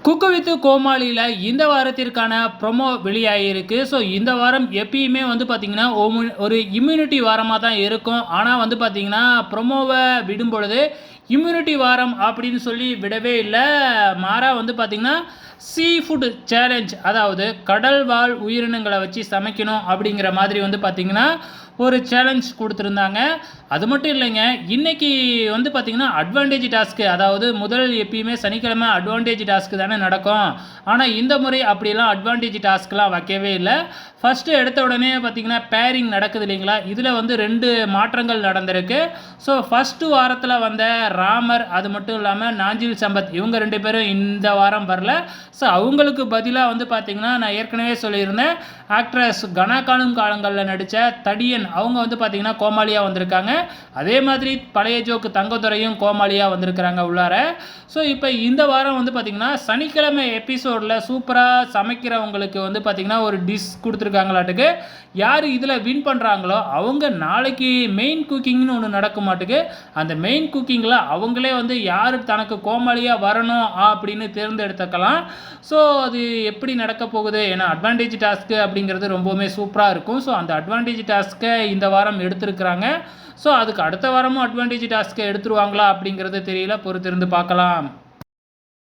குக்கு with கோமாளியில் இந்த வாரத்திற்கான promo வெளியாகிருக்கு. So இந்த வாரம் எப்பயுமே வந்து பார்த்திங்கன்னா ஒரு இம்யூனிட்டி வாரமாக தான் இருக்கும். ஆனால் வந்து பார்த்திங்கன்னா ப்ரொமோவை விடும் பொழுது இம்யூனிட்டி வாரம் அப்படின்னு சொல்லி விடவே இல்லை. மாறாக வந்து பார்த்திங்கன்னா சீ ஃபுட் சேலஞ்ச், அதாவது கடல் வாழ் உயிரினங்களை வச்சு சமைக்கணும் அப்படிங்கிற மாதிரி வந்து பார்த்திங்கன்னா ஒரு சேலஞ்ச் கொடுத்துருந்தாங்க. அது மட்டும் இல்லைங்க, இன்றைக்கி வந்து பார்த்திங்கன்னா அட்வான்டேஜ் டாஸ்க்கு, அதாவது முதல் எப்பயுமே சனிக்கிழமை அட்வான்டேஜ் டாஸ்க்கு தானே நடக்கும். ஆனால் இந்த முறை அப்படிலாம் அட்வான்டேஜ் டாஸ்க்லாம் வைக்கவே இல்லை. ஃபஸ்ட்டு எடுத்த உடனே பார்த்திங்கன்னா பேரிங் நடக்குது இல்லைங்களா, இதில் வந்து 2 மாற்றங்கள் நடந்திருக்கு. ஸோ ஃபஸ்ட்டு வாரத்தில் வந்த ராமர், அது மட்டும் இல்லாமல் நாஞ்சில் சம்பத், இவங்க 2 பேரும் இந்த வாரம் வரல. ஸோ அவங்களுக்கு பதிலாக வந்து பார்த்திங்கன்னா நான் ஏற்கனவே சொல்லியிருந்தேன், ஆக்ட்ரஸ் கனா காணும் காலங்களில் நடித்த தடியன், அவங்க வந்து பார்த்திங்கன்னா கோமாளியாக வந்திருக்காங்க. அதே மாதிரி பழைய ஜோக்கு தங்கத்துறையும் கோமாளியாக வந்திருக்கிறாங்க உள்ளார. ஸோ இப்போ இந்த வாரம் வந்து பார்த்திங்கன்னா சனிக்கிழமை எபிசோடில் சூப்பராக சமைக்கிறவங்களுக்கு வந்து பார்த்திங்கன்னா ஒரு டிஷ் கொடுத்துருக்காங்களாட்டுக்கு. யார் இதில் வின் பண்ணுறாங்களோ அவங்க நாளைக்கு மெயின் குக்கிங்னு ஒன்று நடக்க மாட்டுக்கு. அந்த மெயின் குக்கிங்கில் அவங்களே வந்து யார் தனக்கு கோமாளியாக வரணும் அப்படின்னு தேர்ந்தெடுத்துக்கலாம். ஸோ அது எப்படி நடக்க போகுது, ஏன்னா அட்வான்டேஜ் டாஸ்க்கு அப்படிங்கிறது ரொம்பவுமே சூப்பராக இருக்கும். ஸோ அந்த அட்வான்டேஜ் டாஸ்க்கை இந்த வாரம் எடுத்திருக்கிறாங்க. ஸோ அதுக்கு அடுத்த வாரமும் அட்வான்டேஜ் டாஸ்க்கை எடுத்துருவாங்களா அப்படிங்கிறது தெரியல, பொறுத்திருந்து பார்க்கலாம்.